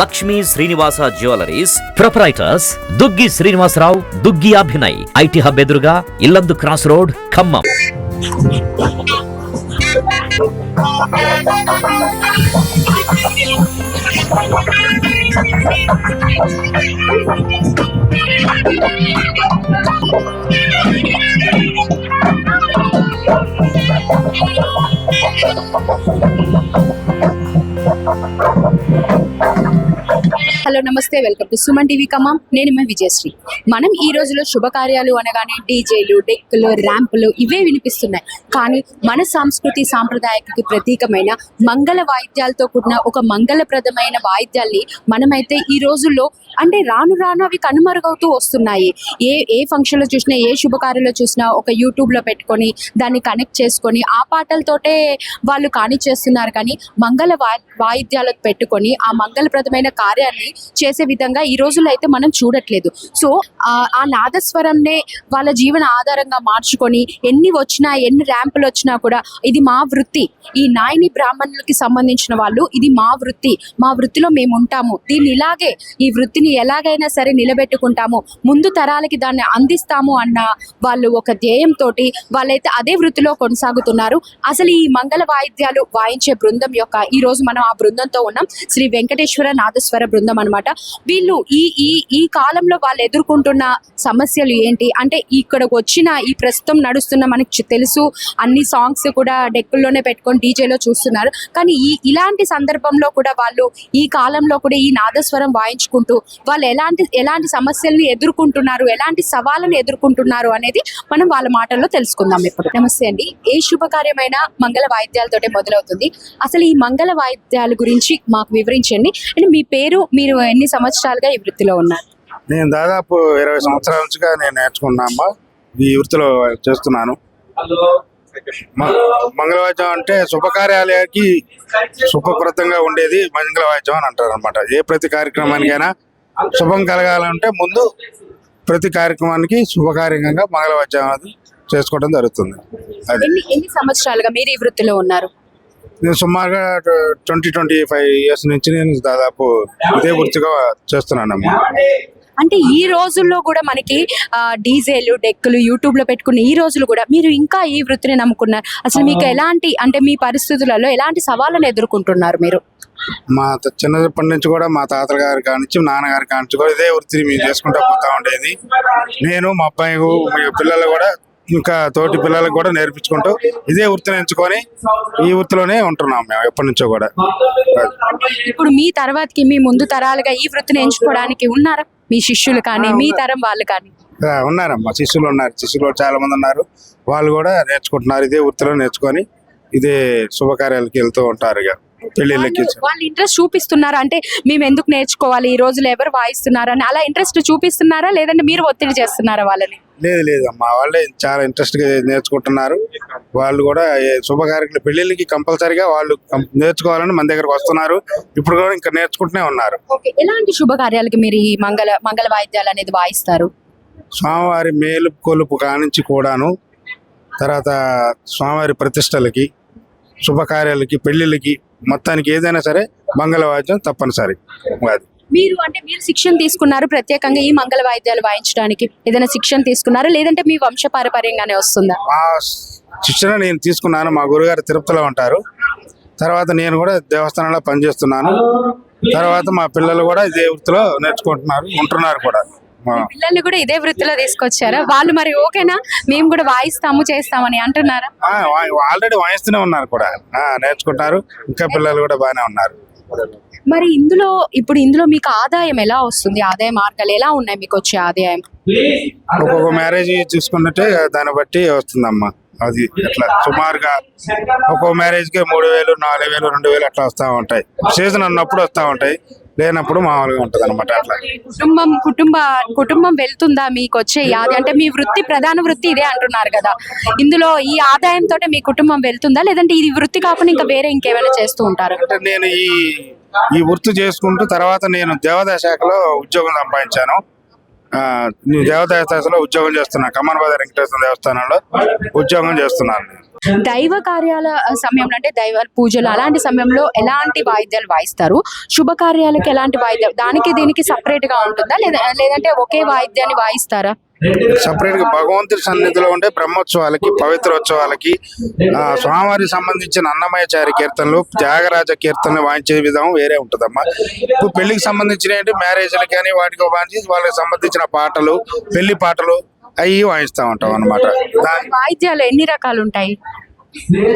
Lakshmi Srinivasa jewellers proprietors Duggi Srinivasarao, Duggi Abhinay, IT hub ఎదురుగా Yellandu cross road, Khammam. Hello నమస్తే, welcome to Suman TV Khammam. నేను మీ విజయశ్రీ. మనం ఈ రోజులో శుభకార్యాలు అనగానే డీజేలు, డెక్కులు, ర్యాంపులు ఇవే వినిపిస్తున్నాయి. కానీ మన సంస్కృతి సాంప్రదాయకి ప్రతీకమైన మంగళ వాయిద్యాలతో కూడిన ఒక మంగళప్రదమైన వాయిద్యాల్ని మనమైతే ఈ రోజుల్లో అంటే రాను రాను అవి కనుమరుగవుతూ వస్తున్నాయి. ఏ ఫంక్షన్లో చూసినా, ఏ శుభకార్యంలో చూసినా ఒక యూట్యూబ్లో పెట్టుకొని దాన్ని కనెక్ట్ చేసుకొని ఆ పాటలతోటే వాళ్ళు కానిచ్చేస్తున్నారు. కానీ మంగళ వాయిద్యాలకు పెట్టుకొని ఆ మంగళప్రదమైన కార్యాన్ని చేసే విధంగా ఈ రోజుల్లో అయితే మనం చూడట్లేదు. సో ఆ నాదస్వరంనే వాళ్ళ జీవన ఆధారంగా మార్చుకొని ఎన్ని వచ్చినా, ఎన్ని ర్యాంపులు వచ్చినా కూడా ఇది మా వృత్తి, ఈ నాయని బ్రాహ్మణులకి సంబంధించిన వాళ్ళు, ఇది మా వృత్తి, మా వృత్తిలో మేము ఉంటాము, దీన్ని ఇలాగే ఈ వృత్తిని ఎలాగైనా సరే నిలబెట్టుకుంటాము, ముందు తరాలకి దాన్ని అందిస్తాము అన్న వాళ్ళు ఒక ధ్యేయంతో వాళ్ళైతే అదే వృత్తిలో కొనసాగుతున్నారు. అసలు ఈ మంగళ వాయిద్యాలు వాయించే బృందం యొక్క ఈ రోజు మనం ఆ బృందంతో ఉన్నాం. శ్రీ వెంకటేశ్వర నాదస్వర బృందం అన్నమాట. వీళ్ళు ఈ కాలంలో వాళ్ళు ఎదుర్కొంటున్న సమస్యలు ఏంటి అంటే, ఇక్కడికి వచ్చిన ఈ ప్రస్తుతం నడుస్తున్న మనకి తెలుసు అన్ని సాంగ్స్ కూడా డెక్కుల్లోనే పెట్టుకొని డీజేలో చూస్తున్నారు. కానీ ఇలాంటి సందర్భంలో కూడా వాళ్ళు ఈ కాలంలో కూడా ఈ నాదస్వరం వాయించుకుంటూ వాళ్ళు ఎలాంటి సమస్యల్ని ఎదుర్కొంటున్నారు, ఎలాంటి సవాళ్ళను ఎదుర్కొంటున్నారు అనేది మనం వాళ్ళ మాటల్లో తెలుసుకుందాం ఇప్పుడు. నమస్తే అండి. ఏ శుభకార్యమైన మంగళ వాయిద్యాలతోటే మొదలవుతుంది. అసలు ఈ మంగళ వాయిద్యాల గురించి మాకు వివరించండి. అంటే మీ పేరు, మీరు ఎన్ని సంవత్సరాలుగా ఈ వృత్తిలో ఉన్నారు? నేను దాదాపు 20 సంవత్సరాల నుంచిగా నేను నేర్చుకున్నామ్మా, ఈ వృత్తిలో చేస్తున్నాను. మంగళవాద్యం అంటే శుభకార్యాలకి శుభప్రదంగా ఉండేది మంగళవాద్యం అని అంటారు అనమాట. ఏ ప్రతి కార్యక్రమానికైనా శుభం కలగాలంటే ముందు ప్రతి కార్యక్రమానికి శుభకార్యంగా మంగళవాద్యం అది చేసుకోవడం జరుగుతుంది. అది ఎన్ని సంవత్సరాలుగా మీరు ఈ వృత్తిలో ఉన్నారు? నేను సుమారుగా 25 ఇయర్స్ నుంచి నేను దాదాపు ఇదే వృత్తిగా చేస్తున్నానమ్మా. అంటే ఈ రోజుల్లో కూడా మనకి డీజేలు, డెక్కులు యూట్యూబ్ లో పెట్టుకున్న ఈ రోజులు కూడా మీరు ఇంకా ఈ వృత్తిని నమ్ముకున్నారు. అసలు మీకు ఎలాంటి, అంటే మీ పరిస్థితులలో ఎలాంటి సవాళ్ళను ఎదుర్కొంటున్నారు మీరు? మా చిన్నప్పటి నుంచి కూడా మా తాతల గారి కానించి, నాన్నగారి కానించి కూడా ఇదే వృత్తిని మేము చేసుకుంటూ పోతా ఉండేది. నేను మా అబ్బాయి, పిల్లలు కూడా ఇంకా తోటి పిల్లలకు కూడా నేర్పించుకుంటూ ఇదే వృత్తిని ఎంచుకొని ఈ వృత్తిలోనే ఉంటున్నాం మేము ఎప్పటి నుంచో కూడా. ఇప్పుడు మీ తర్వాతకి, మీ ముందు తరాలుగా ఈ వృత్తిని ఎంచుకోవడానికి ఉన్నారా మీ శిష్యులు కానీ, మీ తరం వాళ్ళు కానీ? ఉన్నారమ్మా, శిష్యులు ఉన్నారు. శిష్యులు చాలా మంది ఉన్నారు. వాళ్ళు కూడా నేర్చుకుంటున్నారు, ఇదే వృత్తిలో నేర్చుకొని ఇదే శుభకార్యాలకి వెళ్తూ ఉంటారు. ఇక పెళ్లిళ్ళకి వాళ్ళు ఇంట్రెస్ట్ చూపిస్తున్నారా? అంటే మేము ఎందుకు నేర్చుకోవాలి, ఈ రోజులు ఎవరు వాయిస్తున్నారా అని అలా ఇంట్రెస్ట్ చూపిస్తున్నారా, లేదంటే మీరు ఒత్తిడి చేస్తున్నారా వాళ్ళని? లేదమ్మా, వాళ్ళే చాలా ఇంట్రెస్ట్ గా నేర్చుకుంటున్నారు. వాళ్ళు కూడా శుభకార్యాలు పెళ్లిళ్ళకి కంపల్సరీగా వాళ్ళు నేర్చుకోవాలని మన దగ్గరకు వస్తున్నారు. ఇప్పుడు కూడా ఇంకా నేర్చుకుంటూనే ఉన్నారు. ఎలాంటి శుభకార్యాలకి మీరు ఈ మంగళ వాయిద్యాలు అనేది వాయిస్తారు? స్వామివారి మేలు కొలుపు కానించి కూడాను, తర్వాత స్వామివారి ప్రతిష్టలకి, శుభకార్యాలకి, పెళ్లిళ్ళకి, మొత్తానికి ఏదైనా సరే మంగళవాద్యం తప్పనిసరి. మీరు శిక్షణ తీసుకున్నారు ప్రత్యేకంగా ఈ మంగళ వాయిద్యాలు వాయించడానికి? ఏదైనా శిక్షణ తీసుకున్నారా, లేదంటే మీ వంశ పారంపర్యంగానే వస్తుందా? ఆ శిక్షణ నేను తీసుకున్నాను. మా గురుగారు తిరుపతిలో ఉంటారు. తర్వాత నేను కూడా దేవస్థానంలో పనిచేస్తున్నాను. తర్వాత మా పిల్లలు కూడా ఇదే వృత్తిలో నేర్చుకుంటున్నారు, ఉంటున్నారు కూడా. పిల్లల్ని కూడా ఇదే వృత్తిలో తీసుకొచ్చారా? వాళ్ళు మరి ఓకేనా, మేము కూడా వాయిస్తాము చేస్తామని అంటున్నారా? ఆల్రెడీ వాయిస్తూనే ఉన్నారు కూడా, నేర్చుకుంటారు. ఇంకా పిల్లలు కూడా బాగానే ఉన్నారు. మరి ఇందులో మీకు ఆదాయం ఎలా వస్తుంది? ఆదాయ మార్గాలు ఎలా ఉన్నాయి మీకు వచ్చే ఆదాయం? ఒక్కొక్క మ్యారేజ్ చూసుకున్నట్టే దాన్ని బట్టి వస్తుందమ్మా. అది అట్లా సుమారుగా ఒక్కొక్క మ్యారేజ్ కి 3,000, 4,000, 2,000 అట్లా వస్తా ఉంటాయి. సీజన్ అన్నప్పుడు వస్తా ఉంటాయి, లేనప్పుడు మామూలుగా ఉంటది అనమాట. అట్లా కుటుంబం వెళ్తుందా మీకు వచ్చే ఆదాయం? అంటే మీ వృత్తి, ప్రధాన వృత్తి ఇదే అంటున్నారు కదా, ఇందులో ఈ ఆదాయంతో మీ కుటుంబం వెళ్తుందా, లేదంటే ఇది వృత్తి కాకుండా ఇంకా వేరే ఇంకేమైనా చేస్తూ ఉంటారు? అంటే నేను ఈ వృత్తి చేసుకుంటూ తర్వాత నేను దేవాదాయ శాఖలో ఉద్యోగం సంపాదించాను. నేను దేవతాస్థలో ఉద్యోగం చేస్తున్నాను. కమ్మనబాద వెంకటేశ్వర దేవస్థానంలో ఉద్యోగం చేస్తున్నాను. దైవ కార్యాల సమయంలో అంటే దైవ పూజలు అలాంటి సమయంలో ఎలాంటి వాయిద్యాలు వాయిస్తారు? శుభకార్యాలకు ఎలాంటి వాయిద్యాలు, దానికి దీనికి సపరేట్ గా ఉంటుందా లేదంటే ఒకే వాయిద్యాన్ని వాయిస్తారా? సపరేట్ గా భగవంతుడి సన్నిధిలో ఉండే బ్రహ్మోత్సవాలకి, పవిత్రోత్సవాలకి, స్వామివారికి సంబంధించిన అన్నమయచారి కీర్తనలు, త్యాగరాజ కీర్తనలు వాయించే విధానం వేరే ఉంటుందమ్మా. ఇప్పుడు పెళ్లికి సంబంధించిన మ్యారేజ్లు కానీ వాటికి వాయించి వాళ్ళకి సంబంధించిన పాటలు, పెళ్లి పాటలు అవి వాయిస్తూ ఉంటాం అన్నమాట. వాయిద్యాలు ఎన్ని రకాలు ఉంటాయి?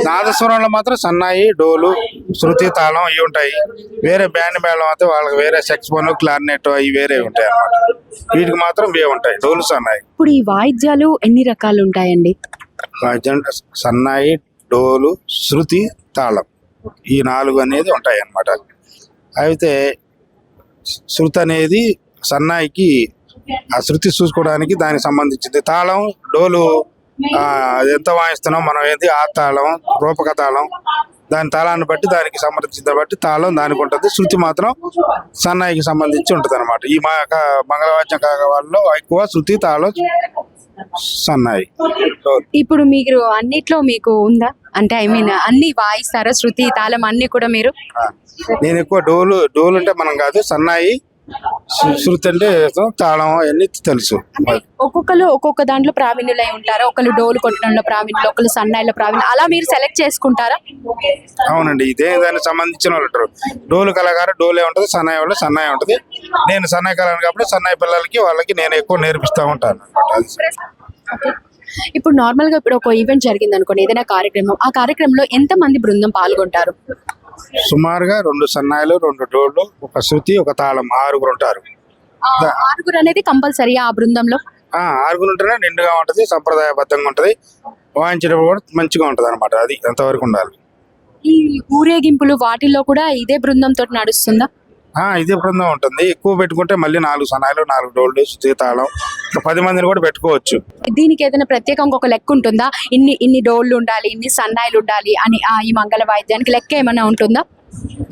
నాదస్వరంలో మాత్రం సన్నాయి, డోలు, శృతి, తాళం ఇవి ఉంటాయి. వేరే బ్యాండ్ మేళం అయితే వాళ్ళకి వేరే సెక్స్ఫోన్, క్లారినెట్ అవి వేరే ఉంటాయి అన్నమాట. వీటికి మాత్రం ఇవే ఉంటాయి, డోలు, సన్నాయి. ఇప్పుడు ఈ వాయిద్యాలు ఎన్ని రకాలు ఉంటాయండి? సన్నాయి, డోలు, శృతి, తాళం ఈ 4 అనేది ఉంటాయి అన్నమాట. అయితే శృతి అనేది సన్నాయికి ఆ శృతి చూసుకోవడానికి దానికి సంబంధించింది. తాళం, డోలు ఎంత వాయిస్తున్నాం మనం ఏంటి ఆ తాళం, రూపక తాళం, దాని తాళాన్ని బట్టి దానికి సంబంధించిన బట్టి తాళం దానికి ఉంటుంది. శృతి మాత్రం సన్నాయికి సంబంధించి ఉంటుంది అనమాట. ఈ మంగళవాద్యం వాళ్ళలో ఎక్కువ శృతి, తాళం, సన్నాయి. ఇప్పుడు మీరు అన్నిట్లో మీకు ఉందా? అంటే ఐ మీన్ అన్ని వాయిస్తారా? శృతి, తాళం అన్ని కూడా మీరు? నేను ఎక్కువ డోలు అంటే మనం కాదు, సన్నాయి, శృతి అంటే తాళం అవన్నీ తెలుసు. ఒక్కొక్కరు ఒక్కొక్క దాంట్లో ప్రావీణ్యులై ఉంటారా? ఒకళ్ళు డోలు కొట్టడంలో ప్రావీణ్యులు, ఒకళ్ళు సన్నాయిలో ప్రావీణ్యులు, అలా మీరు సెలెక్ట్ చేసుకుంటారా? అవునండి, ఇదే దానికి సంబంధించిన వాళ్ళు ఉంటారు. డోలు కళాకారు డోలే ఉంటుంది, సన్నాయి వాళ్ళు సన్నాయి ఉంటుంది. నేను సన్నాయి కళాకారు కాబట్టి సన్నాయి పిల్లలకి వాళ్ళకి నేను ఎక్కువ నేర్పిస్తూ ఉంటాను అనమాట. ఇప్పుడు నార్మల్ గా ఇప్పుడు ఒక ఈవెంట్ జరిగింది అనుకోండి, ఏదైనా కార్యక్రమం, ఆ కార్యక్రమంలో ఎంత మంది బృందం పాల్గొంటారు? సుమారుగా 2 సన్నాయిలు, 2 డోళ్ళు, ఒక శృతి, ఒక తాళం, 6 ఉంటారు. 6 అనేది కంపల్సరీ ఆ బృందంలో? 6 ఉంటేనే నిండుగా ఉంటది, సంప్రదాయబద్ధంగా ఉంటది, వాయించేటప్పుడు కూడా మంచిగా ఉంటది అనమాట. అది ఎంతవరకు ఉండాలి. ఈ ఊరేగింపులు వాటిల్లో కూడా ఇదే బృందంతో నడుస్తుందా? ఇదే బృందం ఉంటుంది. ఎక్కువ పెట్టుకుంటే మళ్ళీ 4 సన్నాయిలు, 4 డోళ్ళు, శృతి, తాళం, 10 మందిని కూడా పెట్టుకోవచ్చు. దీనికి ఏదైనా ప్రత్యేకంగా ఒక లెక్క ఉంటుందా? ఇన్ని డోళ్ళు ఉండాలి, ఇన్ని సన్నాయిలు ఉండాలి అని ఈ మంగళ వాయిద్యానికి లెక్క ఏమైనా ఉంటుందా?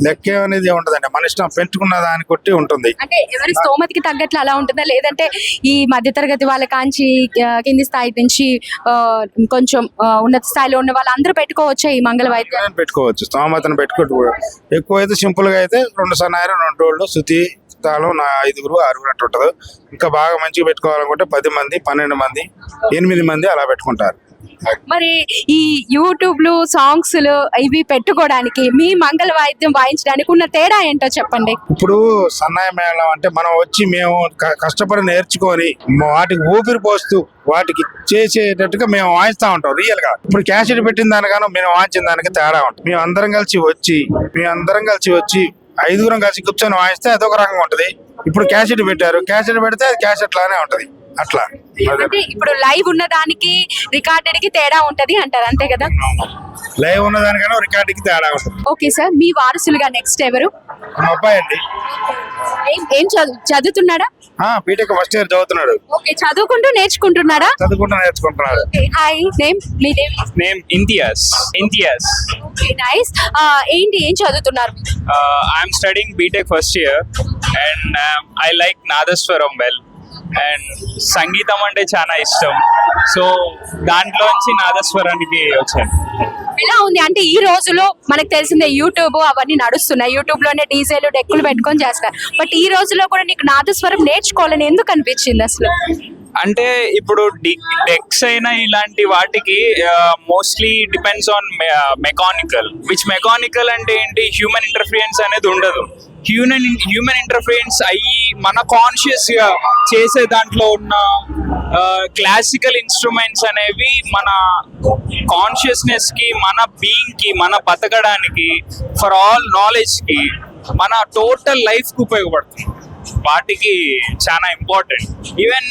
లెక్క అనేది ఏముంటదండి, మన ఇష్టం, పెంచుకున్న దాన్ని కొట్టి ఉంటుంది. అంటే ఎవరి స్తోమతికి తగ్గట్లు అలా ఉంటుందా? లేదంటే ఈ మధ్యతరగతి వాళ్ళ కాంచి కింది స్థాయి నుంచి కొంచెం ఉన్నత స్థాయిలో ఉన్న వాళ్ళందరూ పెట్టుకోవచ్చా ఈ మంగళ వాయిద్యాన్ని? పెట్టుకోవచ్చు, స్తోమతను పెట్టుకోవచ్చు. ఎక్కువ అయితే సింపుల్ గా అయితే 2 సన్నాయిలు, 2 డోళ్ళు, శృతి, తాళం 5, 6 అట్లా ఉంటుంది. ఇంకా బాగా మంచిగా పెట్టుకోవాలనుకుంటే 10 మంది, 12 మంది, 8 మంది అలా పెట్టుకుంటారు. మరి ఈ యూట్యూబ్లు, సాంగ్స్ ఇవి పెట్టుకోవడానికి మీ మంగళ వాయిద్యం వాయించడానికి ఉన్న తేడా ఏంటో చెప్పండి. ఇప్పుడు సన్నాయి మేళం అంటే మనం వచ్చి మేము కష్టపడి నేర్చుకొని వాటికి ఊపిరి పోస్తూ వాటికి చేసేటట్టుగా మేము వాయిస్తా ఉంటాం రియల్ గా. ఇప్పుడు క్యాసెట్ పెట్టిన దానికన్నా మేము వాయించిన దానికి తేడా ఉంటుంది. మేము అందరం కలిసి వచ్చి 5 కలిసి కూర్చొని వాయిస్తే అదొక రకంగా ఉంటది. ఇప్పుడు క్యాసెట్ పెట్టారు, క్యాసెట్ పెడితే అది క్యాసెట్ లానే ఉంటది. అట్లా అంటే ఇప్పుడు లైవ్ ఉన్న దానికి రికార్డెడ్ కి తేడా ఉంటది అంటారు, అంతే కదా? లైవ్ ఉన్న దానికన్నా రికార్డ్ కి తేడా ఉంటుంది. ఓకే సార్, మీ వారసులుగా నెక్స్ట్ ఎవరు? మా అబ్బాయి అండి. ఏం చదువుతున్నాడా? బీటెక్ ఫస్ట్ ఇయర్ చదువుతున్నాడు. ఓకే, చదువుకుంటూ నేర్చుకుంటున్నాడా? నేర్చుకుంటున్నాడు. హాయ్, మీ నేమ్ ఇంతియాజ్. Okay, nice. ఏంటి, ఏం చదువుతున్నారు? I'm studying BTech first year and I like nadaswaram well and సంగీతం అంటే చాలా ఇష్టం. సో దాంట్లోంచి నాదస్వరానికి వచ్చాను. ఎలా ఉంది అంటే ఈ రోజులో మనకు తెలిసిందే యూట్యూబ్ అవన్నీ నడుస్తున్నాయి, యూట్యూబ్ లోనే డీజేలు, డెక్కులు పెట్టుకొని చేస్తారు. బట్ ఈ రోజులో కూడా నీకు నాదస్వరం నేర్చుకోవాలని ఎందుకు అనిపించింది అసలు? అంటే ఇప్పుడు డెక్స్ అయినా ఇలాంటి వాటికి mostly depends on mechanical. Mechanical అంటే ఏంటి, హ్యూమన్ ఇంటర్ఫియరెన్స్ అనేది ఉండదు. హ్యూమన్ ఇంటర్ఫియరెన్స్ అయ్యి మన కాన్షియస్ గా చేసే దాంట్లో ఉన్న క్లాసికల్ ఇన్స్ట్రుమెంట్స్ అనేవి మన కాన్షియస్నెస్ కి, మన బీయింగ్ కి, మన బతకడానికి, ఫర్ ఆల్ నాలెడ్జ్ కి, మన టోటల్ లైఫ్ కి ఉపయోగపడుతుంది. వాటికి చాలా ఇంపార్టెంట్. ఈవెన్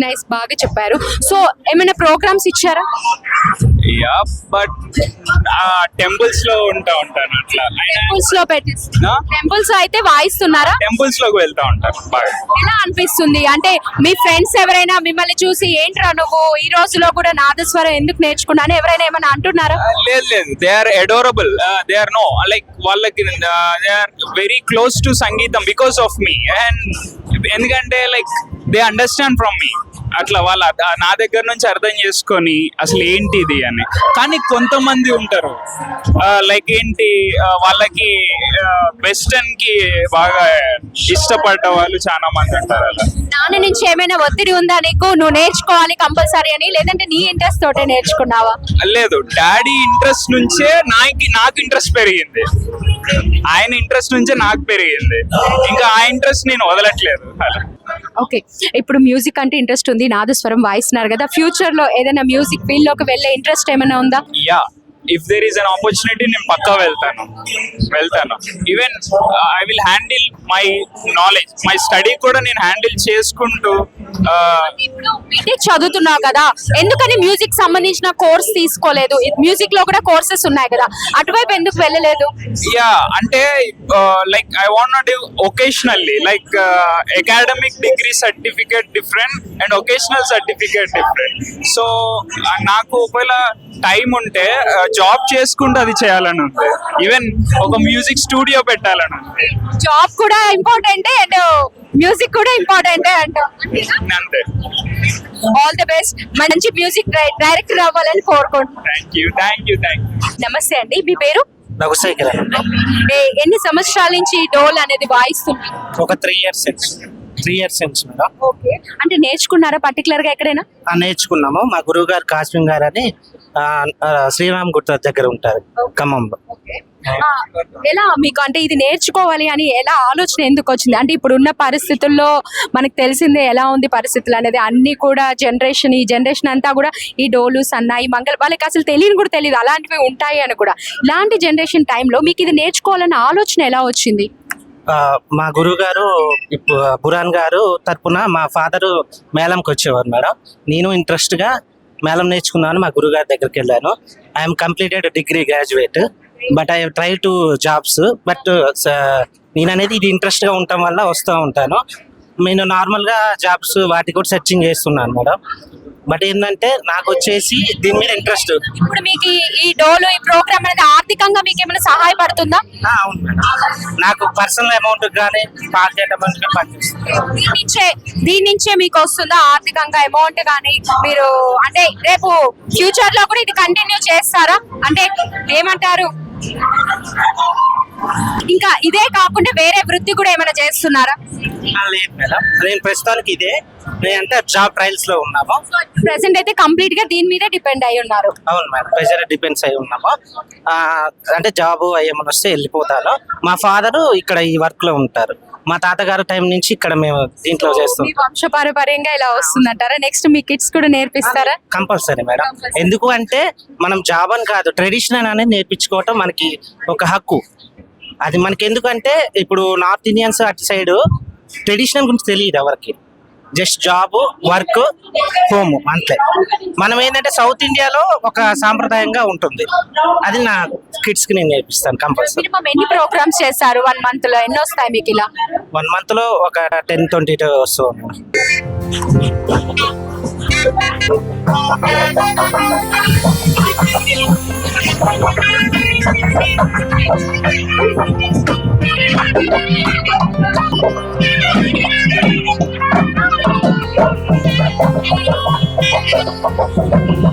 నైస్, బాగా చెప్పారు. సో ఏమైనా ప్రోగ్రామ్స్ ఇచ్చారా? యా, బట్ టెంపుల్స్ లో ఉంటాను అట్లా. టెంపుల్స్ అయితే వాయిస్తున్నారా? టెంపుల్స్ లోకి వెళ్తా ఉంటాను బాగా. ఎలా అనిపిస్తుంది అంటే మీ ఫ్రెండ్స్ ఎవరైనా మిమ్మల్ని చూసి ఏంట్రా నువ్వు ఈ రోజులో కూడా నాదస్వరం ఎందుకు నేర్చుకున్నాను ఎవరైనా ఏమైనా అంటున్నారా? లేదు, they are adorable. They are వాళ్ళకి they are very close to sangeetham because of me. And ఎందుకంటే like they understand from me, అట్లా వాళ్ళ నా దగ్గర నుంచి అర్థం చేసుకొని అసలు ఏంటి ఇది అని. కానీ కొంతమంది ఉంటారు లైక్ ఏంటి వాళ్ళకి వెస్టర్న్ కి బాగా ఇష్టపడ్డ వాళ్ళు చాలా మంది ఉంటారు. అలా నాన్న నుంచి ఏమైనా ఒత్తిడి ఉందా నీకు, నువ్వు నేర్చుకోవాలి కంపల్సరీ అని, లేదంటే నీ ఇంట్రెస్ట్ తోటే నేర్చుకున్నావా? లేదు, డాడీ ఇంట్రెస్ట్ నుంచే నాకు ఇంట్రెస్ట్ పెరిగింది, ఆయన ఇంట్రెస్ట్ నుంచే నాకు పెరిగింది, ఇంకా ఆ ఇంట్రెస్ట్ నేను వదలట్లేదు అలా. ఓకే, ఇప్పుడు మ్యూజిక్ అంటే ఇంట్రెస్ట్ ఉంది, నాదస్వరం వాయిస్తున్నారు కదా, ఫ్యూచర్ లో ఏదైనా మ్యూజిక్ ఫీల్డ్ లోకి వెళ్ళే ఇంట్రెస్ట్ ఏమైనా ఉందా? Yeah, if there is an opportunity నేను పక్కా వెళ్తాను. Even I will handle my knowledge, my study కూడా నేను హ్యాండిల్ చేసుకుంటూ. బీటెక్ చదువుతున్నావు కదా, ఎందుకని మ్యూజిక్ సంబంధించిన కోర్స్ తీసుకోలేదు? మ్యూజిక్ లో కూడా కోర్సెస్ ఉన్నాయి కదా, అటువైపు ఎందుకు వెళ్ళలేదు? యా, అంటే like I want not vocationally like academic degree certificate different and vocational certificate different. So నాకు ఒకవేళ టైం ఉంటే జాబ్ చేసుకుంటూ అది చేయాలని ఉంది, ఈవెన్ ఒక మ్యూజిక్ స్టూడియో పెట్టాలని ఉంది. జాబ్ కూడా ఇంపార్టెంట్ అండ్ మ్యూజిక్ కూడా ఇంపార్టెంట్ అంటావు. అంతే. ఆల్ ది బెస్ట్, మంచి మ్యూజిక్ డైరెక్టర్ అవ్వాలని కోరుకుంటున్నాను. Thank you. నమస్తే అండి, మీ పేరు? రఘుశేఖర్ అండి. ఎన్ని సంవత్సరాల నుంచి డోల్ అనేది వాయిస్తున్నారు? ఒక 3 years నుంచి మేడం. ఓకే, అంటే నేర్చుకున్నారా పర్టికులర్ గా ఎక్కడైనా? నేర్చుకున్నాము. మా గురువు గారు కాశ్మీర్ గారు అని శ్రీరామ్ గుట్ట దగ్గర ఉంటారు, ఖమ్మంలో. ఎలా మీకు అంటే ఇది నేర్చుకోవాలి అని ఎలా ఆలోచన ఎందుకు వచ్చింది? అంటే ఇప్పుడు ఉన్న పరిస్థితుల్లో మనకు తెలిసిందే ఎలా ఉంది పరిస్థితులు అనేది, అన్ని కూడా ఈ జనరేషన్ అంతా కూడా ఈ డోలు సన్నాయి మంగళ వాళ్ళకి అసలు తెలియని కూడా తెలియదు అలాంటివి ఉంటాయి అని కూడా. ఇలాంటి జనరేషన్ టైంలో మీకు ఇది నేర్చుకోవాలన్న ఆలోచన ఎలా వచ్చింది? మా గురువు గారు బురాన్ గారు తరపున మా ఫాదరు మేళంకి వచ్చేవారు మేడం. నేను ఇంట్రెస్ట్గా మేళం నేర్చుకున్నాను, మా గురువు గారి దగ్గరికి వెళ్ళాను. I'm completed degree graduate, but I try to jobs. But నేను అనేది ఇది ఇంట్రెస్ట్గా ఉండటం వల్ల వస్తూ ఉంటాను. నేను నార్మల్గా జాబ్స్ వాటి కూడా సెర్చింగ్ చేస్తున్నాను మేడం. బట్ ఏంటంటే నాకు వచ్చేసి దీని మీద ఇంట్రెస్ట్. ఇప్పుడు మీకు ఈ డోలు ఈ ప్రోగ్రామ్ అనేది ఆర్థికంగా మీకు ఏమైనా సహాయపడుతుందా? అవును మేడం, నాకు పర్సనల్ అమౌంట్ కానీ పార్టీ అమౌంట్ కానీ పనిచేస్తుంది. దీని నుంచే మీకు వస్తుందా ఆర్థికంగా అమౌంట్ కానీ? మీరు అంటే రేపు ఫ్యూచర్ లో కూడా ఇది కంటిన్యూ చేస్తారా? అంటే ఏమంటారు, ఇంకా ఇదే కాకుండా వేరే వృత్తి కూడా ఏమైనా చేస్తున్నారా? లేదు మేడం, నేను ప్రస్తుతానికి ఇదే, నేనంటే జాబ్ ట్రయల్స్ లో ఉన్నాము. ప్రెసెంట్ అయితే కంప్లీట్ గా దీని మీదే డిపెండ్ అయి ఉన్నారు. అవును మేడం, ప్రెషర్ డిపెండ్స్ అయి ఉన్నాము. అంటే జాబ్ ఏమైనా వస్తే వెళ్ళిపోతాను. మా ఫాదర్ ఇక్కడ ఈ వర్క్ లో ఉంటారు, మా తాతగారు టైం నుంచి ఇక్కడ మేము దీంట్లో చేస్తాం. వంశపారంపర్యంగా ఇలా వస్తుందంటారా? నెక్స్ట్ మీ కిడ్స్ కూడా నేర్పిస్తారా? Compulsory madam. ఎందుకు అంటే మనం జాబ్ అని కాదు, ట్రెడిషనల్ అనేది నేర్పించుకోవటం మనకి ఒక హక్కు. అది మనకి ఎందుకంటే ఇప్పుడు నార్త్ ఇండియన్స్ అటు సైడ్ ట్రెడిషనల్ గురించి తెలియదు ఎవరికి, జస్ట్ జాబ్, వర్క్, హోమ్ అంతే. మనం ఏంటంటే సౌత్ ఇండియాలో ఒక సాంప్రదాయంగా ఉంటుంది, అది నా కిడ్స్ కి నేను నేర్పిస్తాను కంపల్సరీ. ఎన్ని ప్రోగ్రామ్స్ చేస్తారు 1 month లో? ఎన్ని వస్తాయి మీకు ఇలా? 1 month లో ఒక 10-20 వస్తుంది.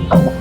Thank you.